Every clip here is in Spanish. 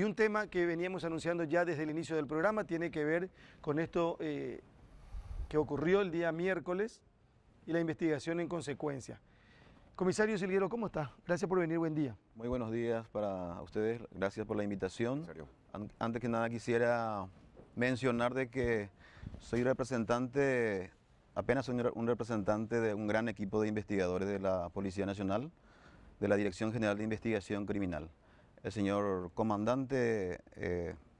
Y un tema que veníamos anunciando ya desde el inicio del programa tiene que ver con esto que ocurrió el día miércoles y la investigación en consecuencia. Comisario Silguero, ¿cómo está? Gracias por venir, buen día. Muy buenos días para ustedes, gracias por la invitación. Antes que nada quisiera mencionar de que soy representante, apenas soy un representante de un gran equipo de investigadores de la Policía Nacional, de la Dirección General de Investigación Criminal. El señor comandante,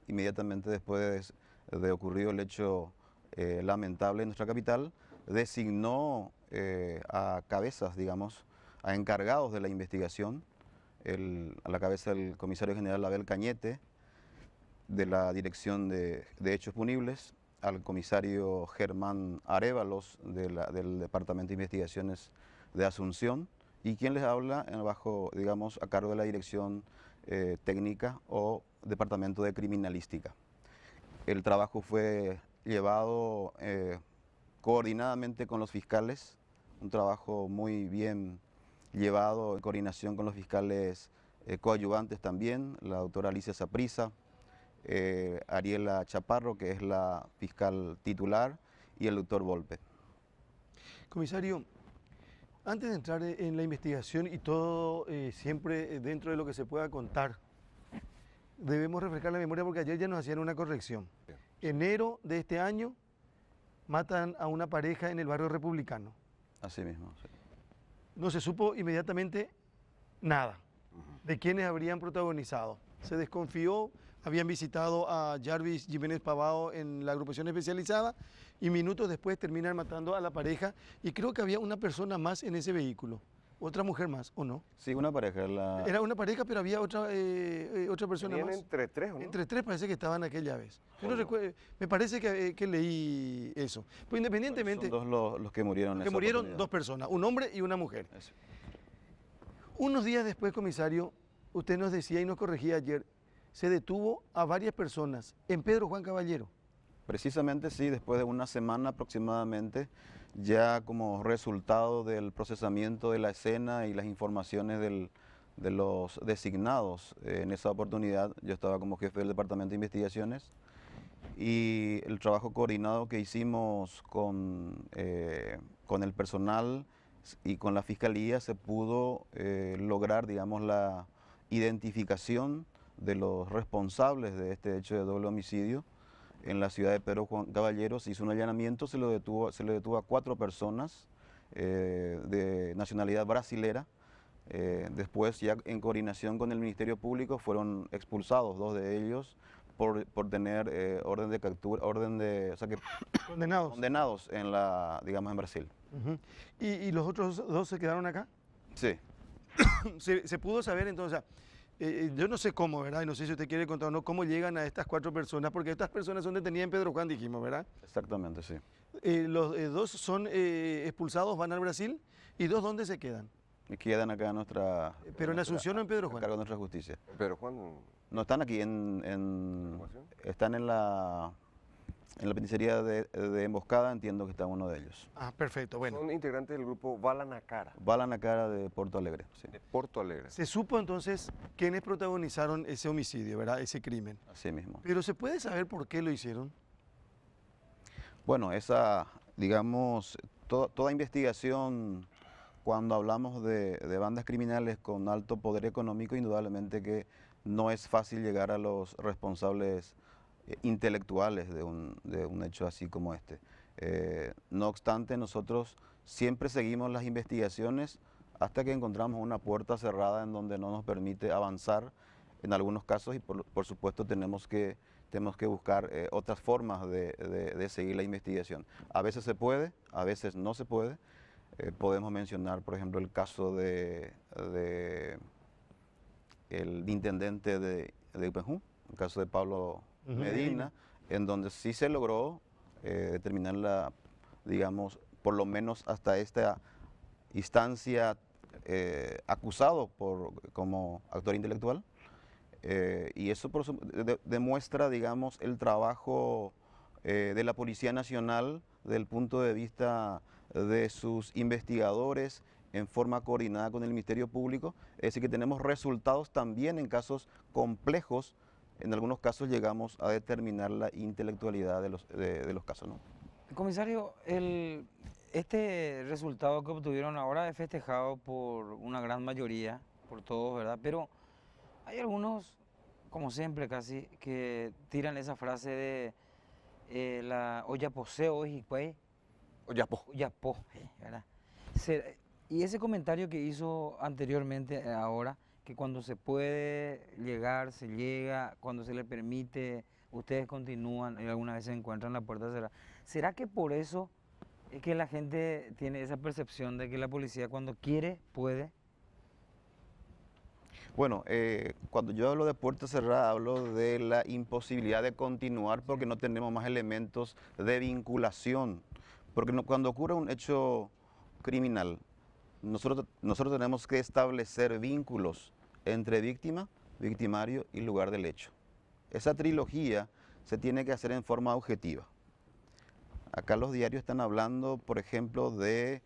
inmediatamente después de ocurrido el hecho lamentable en nuestra capital, designó a cabezas, digamos, a encargados de la investigación, a la cabeza del comisario general Abel Cañete, de la Dirección de Hechos Punibles, al comisario Germán Arévalos del Departamento de Investigaciones de Asunción, y quien les habla digamos, a cargo de la Dirección Técnica o Departamento de Criminalística. El trabajo fue llevado coordinadamente con los fiscales, un trabajo muy bien llevado en coordinación con los fiscales coadyuvantes también, la doctora Alicia Saprissa, Ariela Chaparro, que es la fiscal titular, y el doctor Volpe. Comisario, antes de entrar en la investigación y todo siempre dentro de lo que se pueda contar, debemos refrescar la memoria porque ayer ya nos hacían una corrección. Enero de este año matan a una pareja en el barrio Republicano. Así mismo, sí. No se supo inmediatamente nada de quiénes habrían protagonizado. Se desconfió, habían visitado a Jarvis Jiménez Pavao en la agrupación especializada y minutos después terminan matando a la pareja y creo que había una persona más en ese vehículo, otra mujer más, ¿o no? Sí, una pareja. Era una pareja, pero había otra persona más. Entre tres, ¿o no? Entre tres parece que estaban aquella vez. Yo no recuerdo, me parece que leí eso. Pues independientemente... Son dos los que murieron en esa oportunidad. Dos personas, un hombre y una mujer. Eso. Unos días después, comisario, usted nos decía y nos corregía ayer, se detuvo a varias personas en Pedro Juan Caballero. Precisamente sí, después de una semana aproximadamente, ya como resultado del procesamiento de la escena y las informaciones de los designados en esa oportunidad, yo estaba como jefe del Departamento de Investigaciones, y el trabajo coordinado que hicimos con el personal y con la Fiscalía se pudo lograr, digamos, la identificación de los responsables de este hecho de doble homicidio. En la ciudad de Pedro Juan Caballero se hizo un allanamiento, se le detuvo a 4 personas de nacionalidad brasilera. Después, ya en coordinación con el Ministerio Público, fueron expulsados 2 de ellos por tener orden de captura, o sea que condenados digamos, en Brasil. ¿Y los otros 2 se quedaron acá? Sí. Se pudo saber entonces, yo no sé cómo, ¿verdad? Y no sé si usted quiere contar o no, cómo llegan a estas 4 personas, porque estas personas son detenidas en Pedro Juan, dijimos, ¿verdad? Exactamente, sí. Los 2 son expulsados, van al Brasil, y 2, ¿dónde se quedan? Y quedan acá en nuestra... ¿Pero en Asunción o en Pedro Juan? A cargo de nuestra justicia. Pero Juan... No, están aquí están en la penitenciaría de Emboscada, entiendo que está uno de ellos. Ah, perfecto, bueno. Son integrantes del grupo Bala na Cara. Bala na Cara de Porto Alegre, sí. De Porto Alegre. Se supo entonces quiénes protagonizaron ese homicidio, ¿verdad? Ese crimen. Así mismo. Pero ¿se puede saber por qué lo hicieron? Bueno, digamos, toda investigación, cuando hablamos de bandas criminales con alto poder económico, indudablemente que no es fácil llegar a los responsables intelectuales de un hecho así como este. No obstante, nosotros siempre seguimos las investigaciones hasta que encontramos una puerta cerrada en donde no nos permite avanzar en algunos casos y por supuesto tenemos que buscar otras formas de seguir la investigación. A veces se puede, a veces no se puede. Podemos mencionar, por ejemplo, el caso el intendente de Ipenjú, el caso de Pablo Medina, en donde sí se logró determinar digamos, por lo menos hasta esta instancia acusado como actor intelectual, y eso demuestra, digamos, el trabajo de la Policía Nacional desde el punto de vista de sus investigadores en forma coordinada con el Ministerio Público, es decir, que tenemos resultados también en casos complejos en algunos casos llegamos a determinar la intelectualidad de los casos, ¿no? Comisario, este resultado que obtuvieron ahora es festejado por una gran mayoría, por todos, ¿verdad? Pero hay algunos, como siempre casi, que tiran esa frase de la olla poseo y pues Oyapo. Oyapo, ¿verdad? Y ese comentario que hizo anteriormente, ahora, que cuando se puede llegar, se llega, cuando se le permite, ustedes continúan y alguna vez se encuentran la puerta cerrada. ¿Será que por eso es que la gente tiene esa percepción de que la policía cuando quiere, puede? Bueno, cuando yo hablo de puerta cerrada, hablo de la imposibilidad de continuar porque no tenemos más elementos de vinculación. Porque cuando ocurre un hecho criminal, nosotros tenemos que establecer vínculos entre víctima, victimario y lugar del hecho. Esa trilogía se tiene que hacer en forma objetiva. Acá los diarios están hablando, por ejemplo, de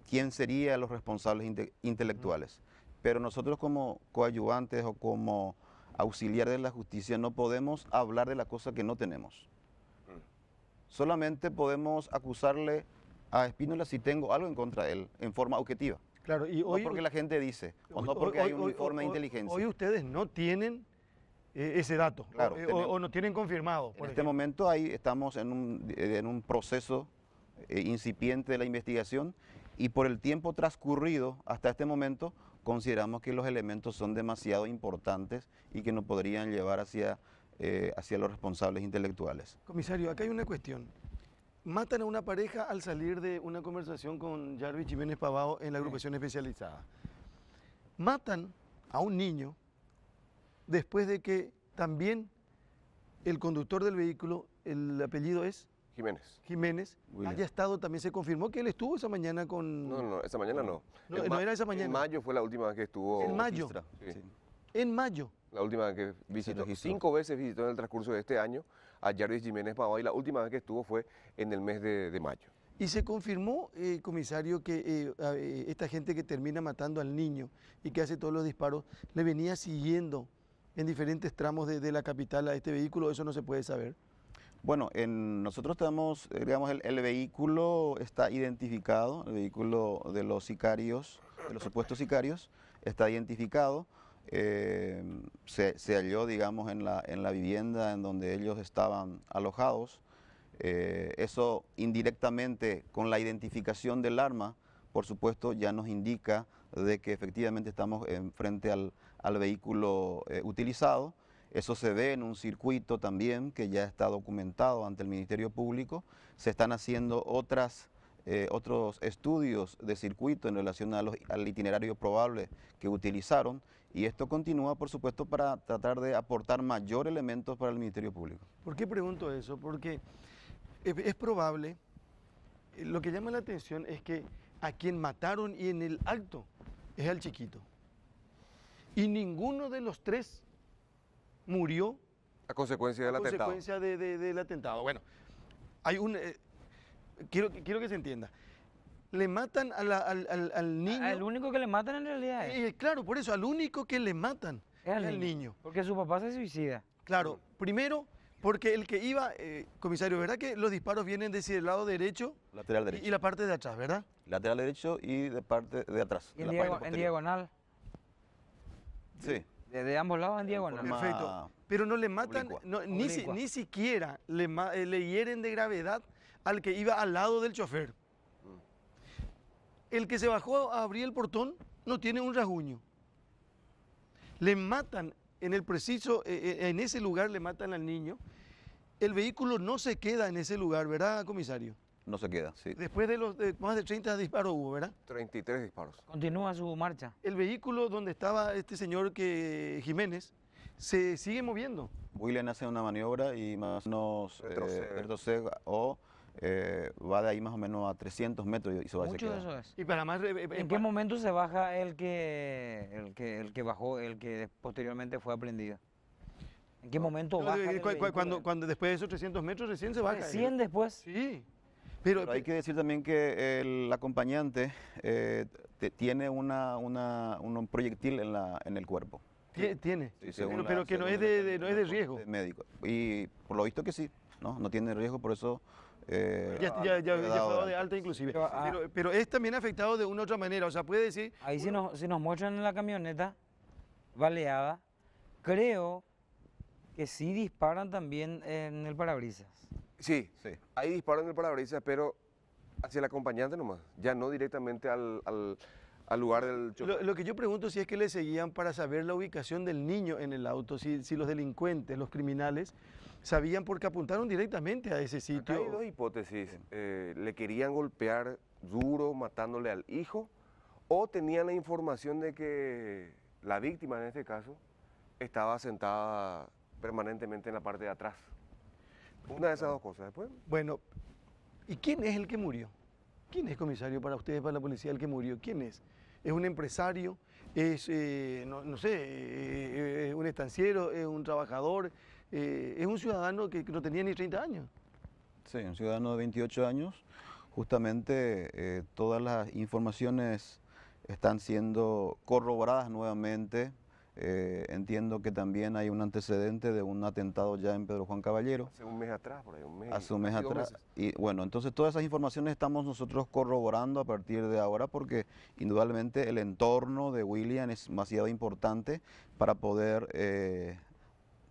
quién serían los responsables intelectuales. Pero nosotros como coadyuvantes o como auxiliares de la justicia no podemos hablar de la cosa que no tenemos. Solamente podemos acusarle a Espínola si tengo algo en contra de él, en forma objetiva. Claro, y No hoy, porque la gente dice, o no porque hay un informe de inteligencia. Hoy ustedes no tienen ese dato, Claro, o no tienen confirmado. En este momento ahí estamos en un proceso incipiente de la investigación y por el tiempo transcurrido hasta este momento consideramos que los elementos son demasiado importantes y que nos podrían llevar hacia los responsables intelectuales. Comisario, acá hay una cuestión. Matan a una pareja al salir de una conversación con Jarvis Jiménez Pavao en la agrupación especializada. Matan a un niño después de que también el conductor del vehículo, el apellido es Jiménez, haya estado, también se confirmó que él estuvo esa mañana con... No, esa mañana no. No era esa mañana. En mayo fue la última vez que estuvo. En mayo. Sí. En mayo. La última vez que visitó. registró. 5 veces visitó en el transcurso de este año a Jarvis Jiménez Pavao y la última vez que estuvo fue en el mes de mayo. Y se confirmó, comisario, que esta gente que termina matando al niño y que hace todos los disparos, le venía siguiendo en diferentes tramos de la capital a este vehículo. Eso no se puede saber. Bueno, nosotros tenemos, digamos, el vehículo está identificado, el vehículo de los sicarios, de los supuestos sicarios, está identificado. Se halló, digamos, en la vivienda en donde ellos estaban alojados. Eso indirectamente, con la identificación del arma, por supuesto, ya nos indica de que efectivamente estamos frente al vehículo utilizado. Eso se ve en un circuito también que ya está documentado ante el Ministerio Público. Se están haciendo otros estudios de circuito en relación al itinerario probable que utilizaron. Y esto continúa, por supuesto, para tratar de aportar mayor elementos para el Ministerio Público. ¿Por qué pregunto eso? Porque es probable, lo que llama la atención es que a quien mataron y en el acto es al chiquito. Y ninguno de los tres murió A consecuencia del atentado. consecuencia del atentado. Bueno, hay quiero que se entienda. Le matan al niño. El único que le matan en realidad es Claro, por eso, al único que le matan es al niño. porque su papá se suicida. Claro, primero, porque el que iba, comisario, ¿verdad que los disparos vienen desde el lado derecho? Lateral derecho. Y la parte de atrás, ¿verdad? Lateral derecho y de parte de atrás. Y de en, la parte en posterior. diagonal. Sí. De ambos lados en diagonal. forma- Perfecto. Pero no le matan, oblicua. Oblicua. ni siquiera le hieren de gravedad al que iba al lado del chofer. El que se bajó a abrir el portón no tiene un rasguño. Le matan en el preciso, en ese lugar le matan al niño. El vehículo no se queda en ese lugar, ¿verdad, comisario? No se queda, sí. Después de más de 30 disparos hubo, ¿verdad? 33 disparos. Continúa su marcha. El vehículo donde estaba este señor Jiménez se sigue moviendo. William hace una maniobra y más o menos retrocede o va de ahí más o menos a 300 metros y se va a Mucho de quedar. eso es. Y para más... ¿En qué momento se baja el que bajó, el que posteriormente fue aprendido? ¿En qué momento baja? del vehículo? Cuando después de esos 300 metros recién se baja. Recién después. Sí. Pero hay que decir también que el acompañante tiene un proyectil en el cuerpo. Tiene, Sí, según pero que no es de, no es de reporte riesgo. médico. Y por lo visto que sí, ¿no? No tiene riesgo, por eso Ya fue fue dado dado de de alta. alta inclusive. Pero, Pero es también afectado de una u otra manera. O sea, puede decir, ahí si nos muestran en la camioneta baleada, creo que sí disparan también en el parabrisas. Sí, Sí. ahí disparan en el parabrisas, pero hacia el acompañante nomás, ya no directamente al lugar del chofer. lo que yo pregunto si es que le seguían para saber la ubicación del niño en el auto, si los delincuentes, los criminales, sabían porque apuntaron directamente a ese Acá hay dos sitio. hipótesis. Le querían golpear duro matándole al hijo o tenían la información de que la víctima en este caso estaba sentada permanentemente en la parte de atrás. Una de esas dos cosas. Después, Bueno, ¿y quién es el que murió? ¿Quién es, comisario, para ustedes, para la policía, el que murió? ¿Quién es? ¿Es un empresario? ¿Es, no sé, un estanciero? ¿Es un trabajador? ¿Es un ciudadano que no tenía ni 30 años? Sí, un ciudadano de 28 años. Justamente todas las informaciones están siendo corroboradas nuevamente. Entiendo que también hay un antecedente de un atentado ya en Pedro Juan Caballero. hace un mes atrás, por ahí, un mes. Hace un mes casi 2 atrás. meses. Y bueno, entonces todas esas informaciones estamos nosotros corroborando a partir de ahora porque indudablemente el entorno de William es demasiado importante para poder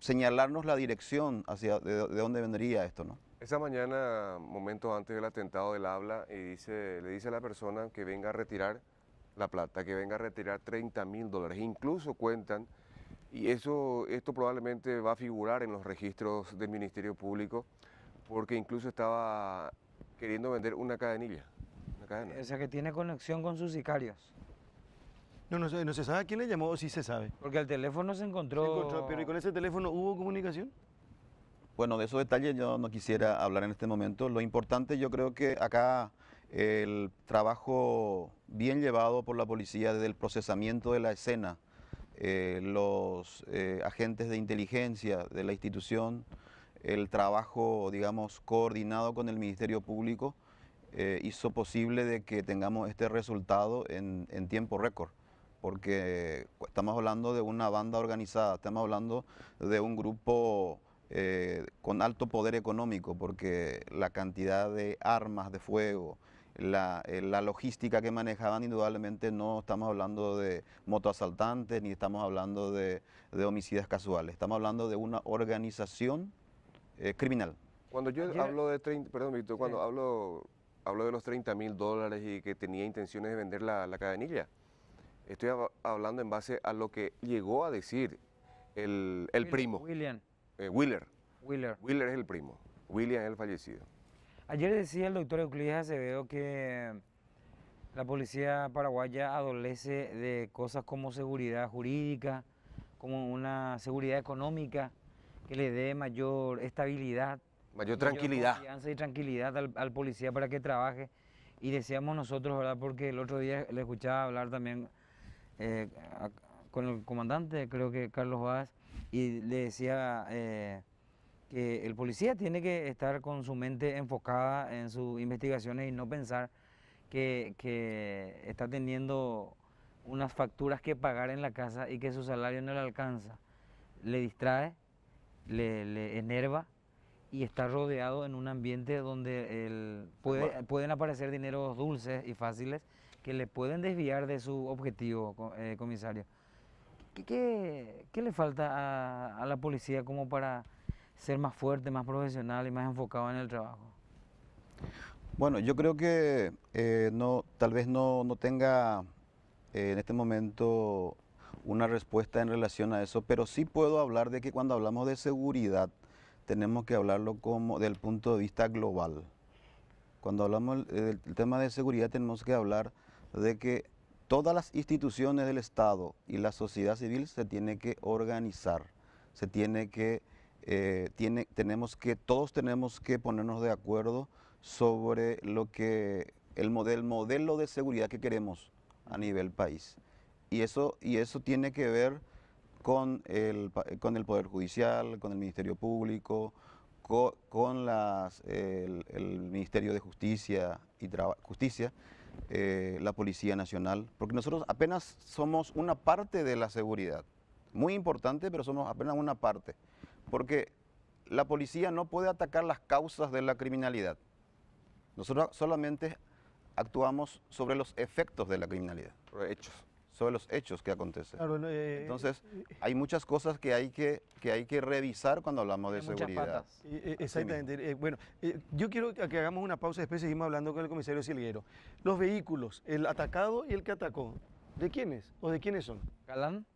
señalarnos la dirección hacia de dónde vendría esto, ¿no? Esa mañana, momentos antes del atentado, él habla y le dice a la persona que venga a retirar la plata, que venga a retirar $30.000. Incluso cuentan, y esto probablemente va a figurar en los registros del Ministerio Público, porque incluso estaba queriendo vender una cadenilla, una cadena. O sea, que tiene conexión con sus sicarios. No se sabe a quién le llamó o sí se sabe. Porque el teléfono se Se encontró... encontró, pero ¿y con ese teléfono hubo comunicación? Bueno, de esos detalles yo no quisiera hablar en este momento. Lo importante, yo creo que acá el trabajo bien llevado por la policía desde el procesamiento de la escena, los agentes de inteligencia de la institución, el trabajo, digamos, coordinado con el Ministerio Público, hizo posible de que tengamos este resultado en tiempo récord, porque estamos hablando de una banda organizada, estamos hablando de un grupo con alto poder económico, porque la cantidad de armas de fuego, la logística que manejaban, indudablemente no estamos hablando de motoasaltantes ni estamos hablando de homicidas casuales, estamos hablando de una organización criminal. Cuando yo Ayer- hablo de 30, perdón, Víctor, cuando Sí. hablo de los $30.000 y que tenía intenciones de vender la cadenilla, estoy hablando en base a lo que llegó a decir el primo, William. Wheeler. Wheeler. Wheeler es el primo, William es el fallecido. Ayer decía el doctor Euclides Acevedo que la policía paraguaya adolece de cosas como seguridad jurídica, como una seguridad económica que le dé mayor estabilidad, Mayor mayor tranquilidad. confianza y tranquilidad al policía para que trabaje. Y decíamos nosotros, ¿verdad? Porque el otro día le escuchaba hablar también con el comandante, creo que Carlos Vaz, y le decía que el policía tiene que estar con su mente enfocada en sus investigaciones y no pensar que está teniendo unas facturas que pagar en la casa y que su salario no le alcanza. Le distrae, le enerva y está rodeado en un ambiente donde pueden aparecer dineros dulces y fáciles que le pueden desviar de su objetivo, comisario. ¿Qué le falta a la policía como para ser más fuerte, más profesional y más enfocado en el trabajo? Bueno, yo creo que tal vez no tenga en este momento una respuesta en relación a eso, pero sí puedo hablar de que cuando hablamos de seguridad tenemos que hablarlo como del punto de vista global. Cuando hablamos del tema de seguridad tenemos que hablar de que todas las instituciones del Estado y la sociedad civil se tiene que organizar, se tiene que todos tenemos que ponernos de acuerdo sobre el modelo de seguridad que queremos a nivel país. Y eso tiene que ver con el Poder Judicial, con el Ministerio Público, con el Ministerio de Justicia la Policía Nacional, porque nosotros apenas somos una parte de la seguridad. muy importante, pero somos apenas una parte, porque la policía no puede atacar las causas de la criminalidad. Nosotros solamente actuamos sobre los efectos de la criminalidad, Hechos. sobre los hechos que acontecen. Claro, Entonces, hay muchas cosas que hay que revisar cuando hablamos de Hay muchas seguridad. patas. Exactamente. Bueno, yo quiero que hagamos una pausa y después seguimos hablando con el comisario Silguero. Los vehículos, el atacado y el que atacó, ¿de quiénes o de quiénes son? ¿Galán?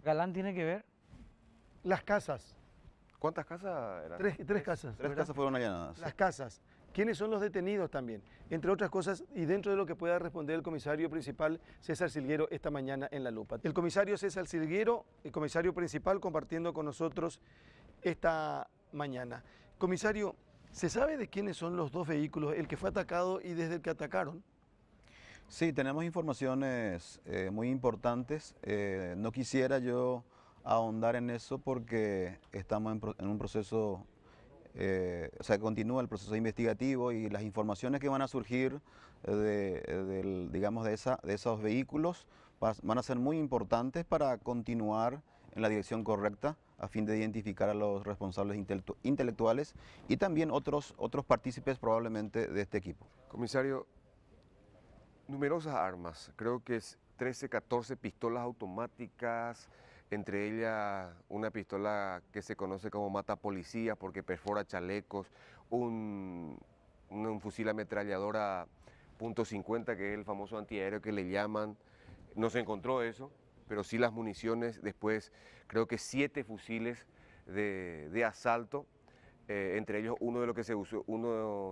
¿Galán tiene que ver? Las casas, ¿Cuántas casas eran? tres casas. Tres ¿verdad? casas fueron allanadas. Las casas. ¿Quiénes son los detenidos también? Entre otras cosas, y dentro de lo que pueda responder el comisario principal César Silguero esta mañana en La Lupa. El comisario César Silguero, el comisario principal, compartiendo con nosotros esta mañana. Comisario, ¿se sabe de quiénes son los dos vehículos, el que fue atacado y desde el que atacaron? Sí, tenemos informaciones muy importantes. No quisiera yo ahondar en eso porque estamos en un proceso, o sea, continúa el proceso investigativo y las informaciones que van a surgir digamos, de esos vehículos van a ser muy importantes para continuar en la dirección correcta a fin de identificar a los responsables intelectuales y también otros partícipes probablemente de este equipo. Comisario, numerosas armas, creo que es 13, 14 pistolas automáticas, entre ellas una pistola que se conoce como mata policías porque perfora chalecos, un fusil ametralladora .50 que es el famoso antiaéreo que le llaman. No se encontró eso, pero sí las municiones, después creo que 7 fusiles de asalto, entre ellos uno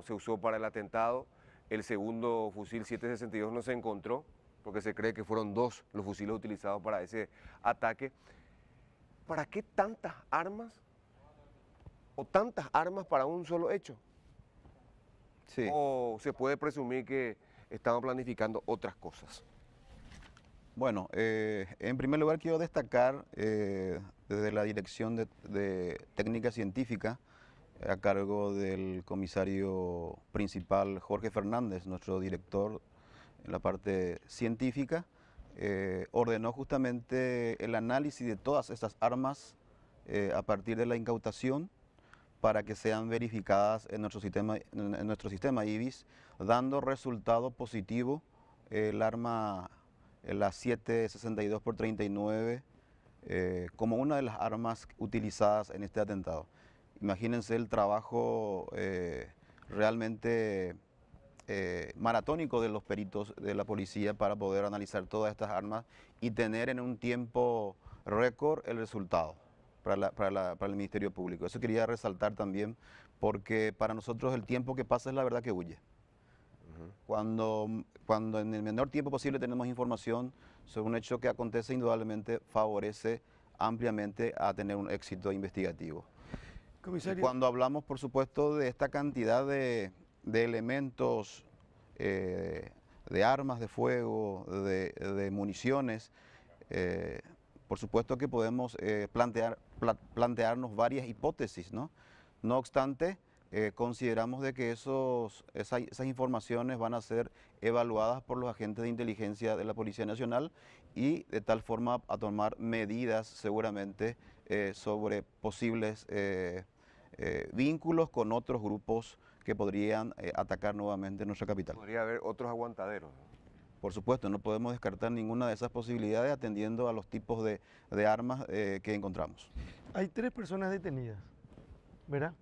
se usó para el atentado, el segundo fusil 7.62 no se encontró, porque se cree que fueron 2 los fusiles utilizados para ese ataque. ¿Para qué tantas armas o tantas armas para un solo hecho? Sí. ¿O se puede presumir que estaban planificando otras cosas? Bueno, en primer lugar quiero destacar desde la Dirección de Técnica Científica, a cargo del comisario principal Jorge Fernández, nuestro director en la parte científica, ordenó justamente el análisis de todas estas armas a partir de la incautación para que sean verificadas en nuestro sistema IBIS, dando resultado positivo el arma, la 7.62 por 39, como una de las armas utilizadas en este atentado. Imagínense el trabajo realmente maratónico de los peritos de la policía para poder analizar todas estas armas y tener en un tiempo récord el resultado para el Ministerio Público. Eso quería resaltar también porque para nosotros el tiempo que pasa es la verdad que huye. Cuando en el menor tiempo posible tenemos información sobre un hecho que acontece, indudablemente favorece ampliamente a tener un éxito investigativo. Comisario. Y cuando hablamos, por supuesto, de esta cantidad de elementos, de armas de fuego, de municiones, por supuesto que podemos plantearnos varias hipótesis, ¿no? No obstante, consideramos de que esas informaciones van a ser evaluadas por los agentes de inteligencia de la Policía Nacional y de tal forma a tomar medidas seguramente sobre posibles vínculos con otros grupos que podrían atacar nuevamente nuestra capital. Podría haber otros aguantaderos. Por supuesto, no podemos descartar ninguna de esas posibilidades atendiendo a los tipos de armas que encontramos. Hay 3 personas detenidas, ¿verdad?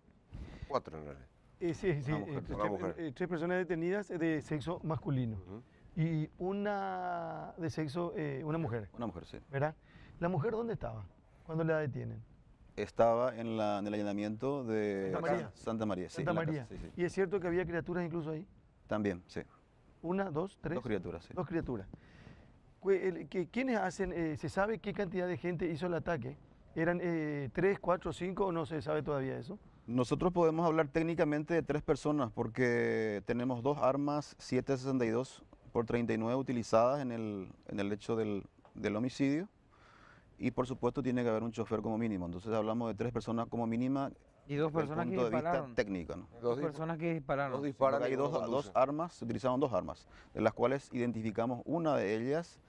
4 en realidad. Sí, Una mujer. 3 personas detenidas de sexo masculino y una de sexo, una mujer, Una mujer, sí. ¿verdad? ¿La mujer dónde estaba cuando la detienen? Estaba en el allanamiento de Santa María. Santa María, sí. Santa en la María. casa, sí, sí. ¿Y es cierto que había criaturas incluso ahí? También, sí. 1, 2, 3. 2 criaturas, sí. 2 criaturas. ¿Quiénes hacen, se sabe qué cantidad de gente hizo el ataque? ¿Eran 3, 4, 5 o no se sabe todavía eso? Nosotros podemos hablar técnicamente de 3 personas porque tenemos 2 armas 7.62 por 39 utilizadas en el hecho del homicidio y por supuesto tiene que haber un chofer como mínimo. Entonces hablamos de 3 personas como mínima Y 2 desde el personas que punto de vista dispararon. técnico, ¿no? Dos personas que dispararon. Dos Porque disparan hay y uno dos conduce. armas, se utilizaron 2 armas, de las cuales identificamos una de ellas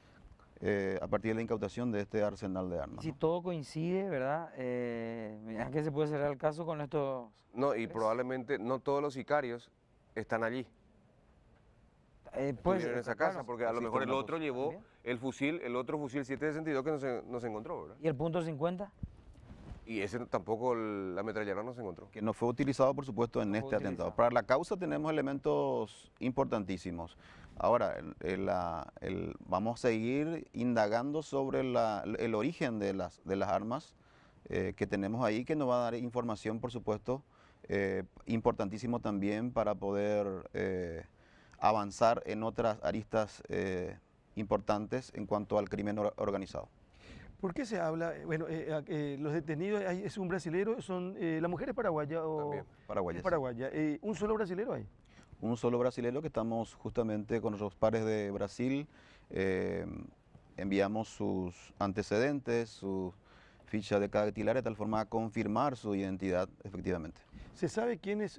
a partir de la incautación de este arsenal de armas. Si ¿no? todo coincide, ¿verdad? ¿A qué se puede cerrar el caso con estos? No, y tres? probablemente no todos los sicarios están allí. Pues, Estuvieron en esa casa, claro. porque a lo existe mejor el una otro llevó también. el fusil, el otro fusil 762 que no se encontró, ¿verdad? ¿Y el punto 50? Y ese tampoco, la ametralladora no se encontró. Que no fue utilizado, por supuesto, en No fue este atentado. utilizado. Para la causa tenemos elementos importantísimos. Ahora, vamos a seguir indagando sobre el origen de las armas que tenemos ahí, que nos va a dar información, por supuesto, importantísimo también para poder avanzar en otras aristas importantes en cuanto al crimen organizado. ¿Por qué se habla? Bueno, los detenidos, ¿es un brasilero? ¿La mujer es paraguaya o También. Paraguayas. es paraguaya? ¿Un solo brasilero hay? Un solo brasilero que estamos justamente con nuestros pares de Brasil, enviamos sus antecedentes, su ficha de dactilar de tal forma a confirmar su identidad efectivamente. ¿Se sabe quiénes,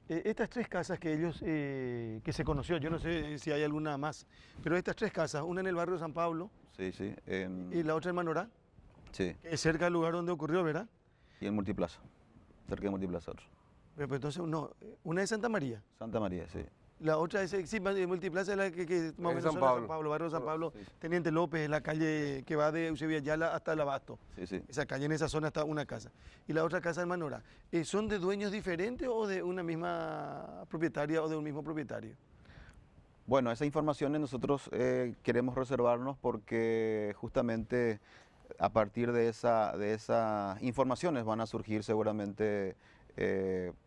estas tres casas que ellos, que se conoció, yo no sé si hay alguna más, pero estas tres casas, una en el barrio San Pablo Sí, sí, y la otra en Manorá, sí, que es cerca del lugar donde ocurrió, ¿verdad? y en Multiplaza, cerca de Multiplaza otro. Pero entonces, no, una es Santa María, Santa María, sí. la otra es, sí, Multiplaza es la que más o menos San zona Pablo. San Pablo, barrio San Pablo, Sí. Teniente López, la calle que va de Eusebio Ayala hasta el Abasto. Sí, sí. Esa calle, en esa zona está una casa. Y la otra casa en Manorá. ¿Son de dueños diferentes o de una misma propietaria o de un mismo propietario? Bueno, esas informaciones nosotros queremos reservarnos porque justamente a partir de esas informaciones van a surgir seguramente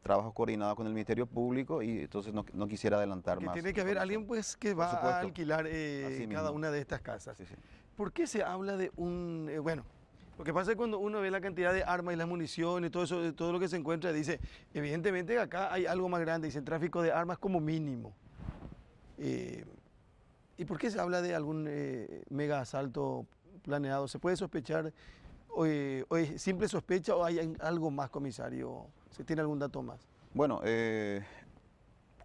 trabajos coordinados con el Ministerio Público y entonces no quisiera adelantar Porque más. tiene que haber alguien pues que Por va a supuesto. alquilar Así cada mismo. una de estas casas. Sí, sí. ¿Por qué se habla de bueno, lo que pasa es cuando uno ve la cantidad de armas y las municiones, todo eso, todo lo que se encuentra, dice, evidentemente acá hay algo más grande, dice, el tráfico de armas como mínimo. ¿Y por qué se habla de algún mega asalto planeado? ¿Se puede sospechar, o es simple sospecha o hay algo más, comisario? ¿Se tiene algún dato más? Bueno,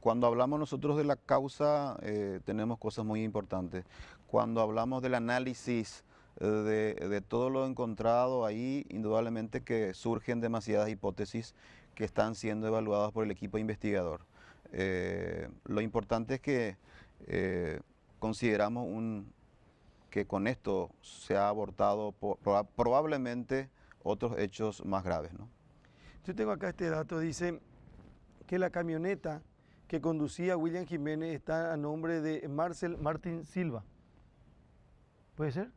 cuando hablamos nosotros de la causa tenemos cosas muy importantes. Cuando hablamos del análisis de todo lo encontrado ahí, indudablemente que surgen demasiadas hipótesis que están siendo evaluadas por el equipo investigador. Lo importante es que consideramos que con esto se ha abortado probablemente otros hechos más graves, ¿no? Yo tengo acá este dato, dice que la camioneta que conducía William Jiménez está a nombre de Marcel Martín Silva. ¿Puede ser?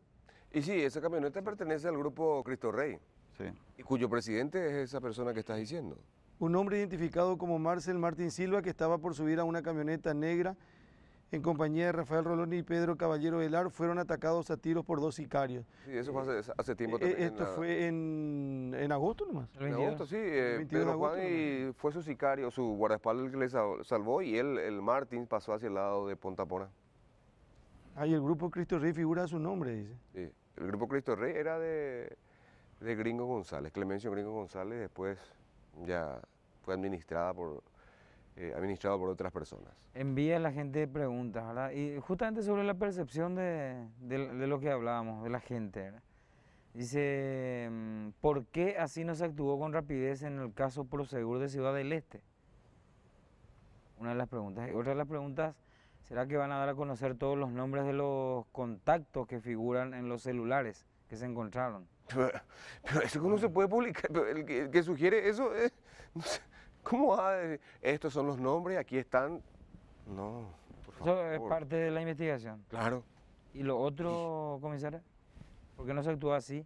Y sí, esa camioneta pertenece al grupo Cristo Rey, Sí. y cuyo presidente es esa persona que estás diciendo. Un hombre identificado como Marcel Martín Silva que estaba por subir a una camioneta negra en compañía de Rafael Rolón y Pedro Caballero Velar fueron atacados a tiros por dos sicarios. Sí, eso fue hace tiempo también. Esto fue en agosto nomás. El En 22. agosto, sí. 21 de Pedro agosto, Juan y fue su sicario, su guardaespaldas el que le salvó, y él, el Martín, pasó hacia el lado de Pontapona. Ay, el grupo Cristo Rey figura su nombre, dice. Sí. El grupo Cristo Rey era de Gringo González, Clemencio Gringo González, después ya fue administrado por otras personas. Envía a la gente preguntas, ¿verdad? Y justamente sobre la percepción de lo que hablábamos, de la gente, ¿verdad? Dice, ¿por qué así no se actuó con rapidez en el caso Prosegur de Ciudad del Este? Una de las preguntas. Y otra de las preguntas, ¿será que van a dar a conocer todos los nombres de los contactos que figuran en los celulares que se encontraron? Pero eso no se puede publicar. Pero el que sugiere eso, no sé, ¿cómo va a decir? Estos son los nombres, aquí están. No, por favor. Eso es parte de la investigación. Claro. ¿Y lo otro, comisario? ¿Por qué no se actúa así,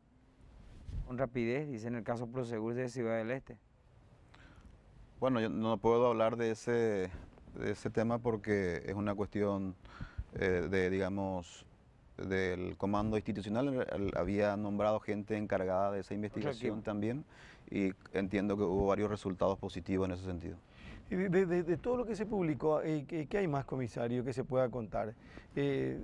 con rapidez? Dice en el caso Prosegur de Ciudad del Este. Bueno, yo no puedo hablar de ese tema porque es una cuestión digamos, del comando institucional. Había nombrado gente encargada de esa investigación equipo. también y entiendo que hubo varios resultados positivos en ese sentido. De todo lo que se publicó, ¿qué hay más, comisario, que se pueda contar?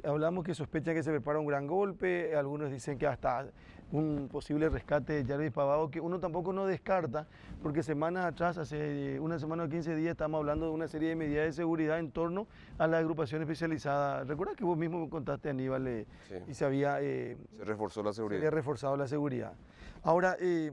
Hablamos que sospechan que se prepara un gran golpe, algunos dicen que hasta un posible rescate de Jarvis Pavao, que uno tampoco no descarta, porque semanas atrás, hace una semana o 15 días, estamos hablando de una serie de medidas de seguridad en torno a la agrupación especializada. ¿Recuerdas que vos mismo me contaste, Aníbal, Sí. y se había... Se reforzó la se seguridad. había reforzado la seguridad? Ahora, es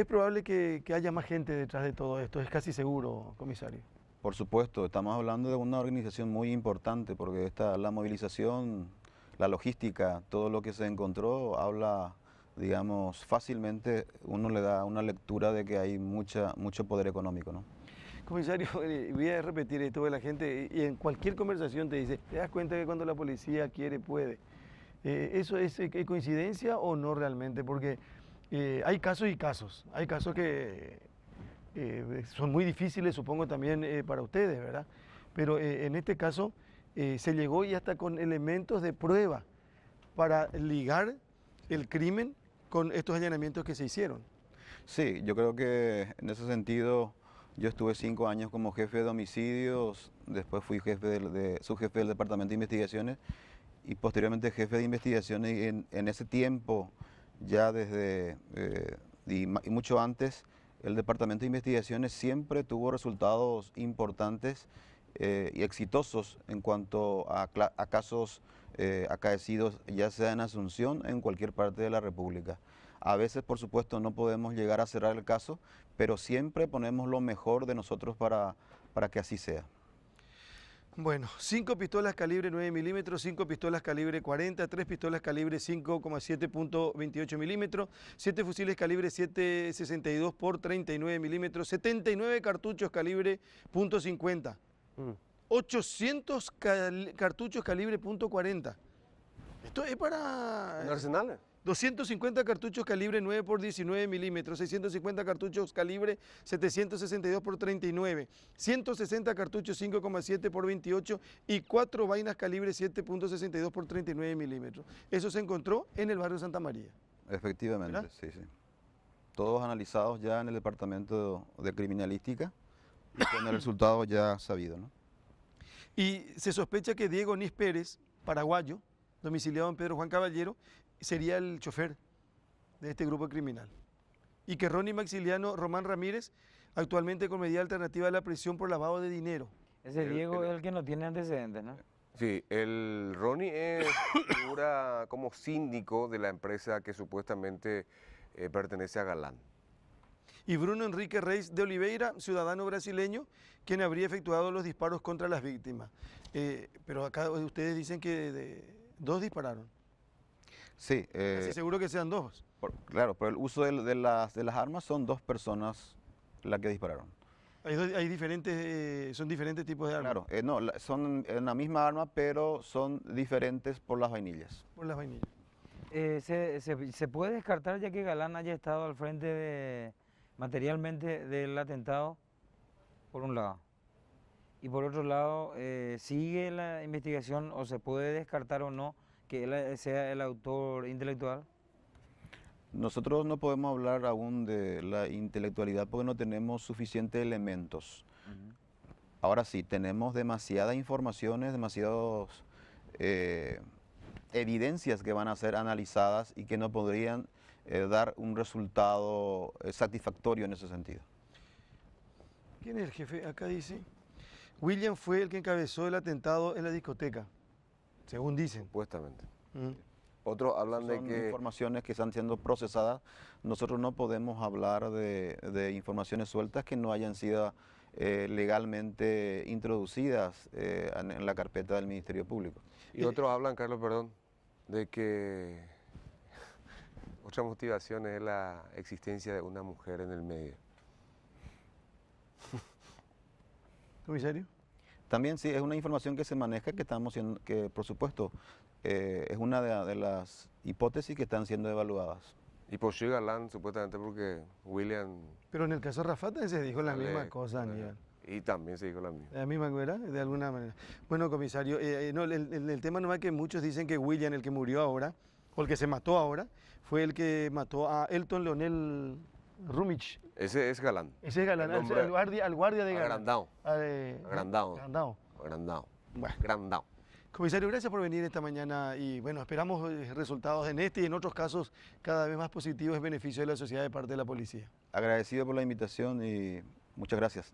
probable que haya más gente detrás de todo esto, es casi seguro, comisario. Por supuesto, estamos hablando de una organización muy importante porque la movilización, la logística, todo lo que se encontró habla, digamos, fácilmente uno le da una lectura de que hay mucho poder económico, ¿no? Comisario, voy a repetir esto, de la gente, y en cualquier conversación te dice, ¿te das cuenta que cuando la policía quiere, puede? ¿Eso es coincidencia o no realmente? Porque hay casos y casos. Hay casos que son muy difíciles, supongo también para ustedes, ¿verdad? Pero en este caso se llegó y hasta con elementos de prueba para ligar el crimen con estos allanamientos que se hicieron. Sí, yo creo que en ese sentido yo estuve 5 años como jefe de homicidios, después fui subjefe del Departamento de Investigaciones y posteriormente jefe de investigaciones y en ese tiempo, ya desde y mucho antes, el Departamento de Investigaciones siempre tuvo resultados importantes y exitosos en cuanto a casos acaecidos, ya sea en Asunción, en cualquier parte de la República. A veces, por supuesto, no podemos llegar a cerrar el caso, pero siempre ponemos lo mejor de nosotros para que así sea. Bueno, 5 pistolas calibre 9 milímetros, 5 pistolas calibre 40, 3 pistolas calibre 5,7.28 milímetros, 7 fusiles calibre 7.62 por 39 milímetros, 79 cartuchos calibre .50, 800 cartuchos calibre .40. Esto es para... ¿Un arsenal? 250 cartuchos calibre 9 por 19 milímetros, 650 cartuchos calibre 762 por 39, 160 cartuchos 5,7 por 28 y 4 vainas calibre 7.62 por 39 milímetros. Eso se encontró en el barrio Santa María. Efectivamente, ¿verdad? sí, sí. Todos analizados ya en el Departamento de Criminalística y con el resultado ya sabido, ¿no? Y se sospecha que Diego Nis Pérez, paraguayo, domiciliado en Pedro Juan Caballero, sería el chofer de este grupo criminal. Y que Ronnie Maxiliano Román Ramírez, actualmente con medida alternativa de la prisión por lavado de dinero. Ese Diego es el que no tiene antecedentes, ¿no? Sí, el Ronnie figura como síndico de la empresa que supuestamente pertenece a Galán. Y Bruno Enrique Reis de Oliveira, ciudadano brasileño, quien habría efectuado los disparos contra las víctimas. Pero acá ustedes dicen que 2 dispararon. Sí. Casi seguro que sean 2. Claro, por el uso de las armas son 2 personas las que dispararon. Hay diferentes, son diferentes tipos de armas. Claro, no, son la misma arma, pero son diferentes por las vainillas. Por las vainillas. ¿Se puede descartar ya que Galán haya estado al frente materialmente del atentado, por un lado? Y por otro lado, ¿sigue la investigación o se puede descartar o no que él sea el autor intelectual? Nosotros no podemos hablar aún de la intelectualidad porque no tenemos suficientes elementos. Ahora sí, tenemos demasiadas informaciones, demasiadas evidencias que van a ser analizadas y que no podrían dar un resultado satisfactorio en ese sentido. ¿Quién es el jefe? Acá dice, William fue el que encabezó el atentado en la discoteca, según dicen. Supuestamente. Mm. Otros hablan de Son que... informaciones que están siendo procesadas. Nosotros no podemos hablar de informaciones sueltas que no hayan sido legalmente introducidas en la carpeta del Ministerio Público. Y otros hablan, Carlos, perdón, de que otra motivación es la existencia de una mujer en el medio. ¿Comisario? También sí, es una información que se maneja, que por supuesto es una de las hipótesis que están siendo evaluadas. Y por sí Galán, supuestamente porque William... Pero en el caso de Rafata se dijo la misma cosa, Aníbal. Y también se dijo la misma. La misma, ¿verdad? De alguna manera. Bueno, comisario, no, el tema no es que muchos dicen que William, el que murió ahora, o el que se mató ahora, fue el que mató a Elton Leonel Rumich. Ese es Galán. Ese es Galán, El nombre- al guardia de Galán. Agrandado. Agrandado. Agrandado. Agrandado. Bueno. Agrandado. Comisario, gracias por venir esta mañana y bueno, esperamos resultados en este y en otros casos cada vez más positivos en beneficio de la sociedad de parte de la policía. Agradecido por la invitación y muchas gracias.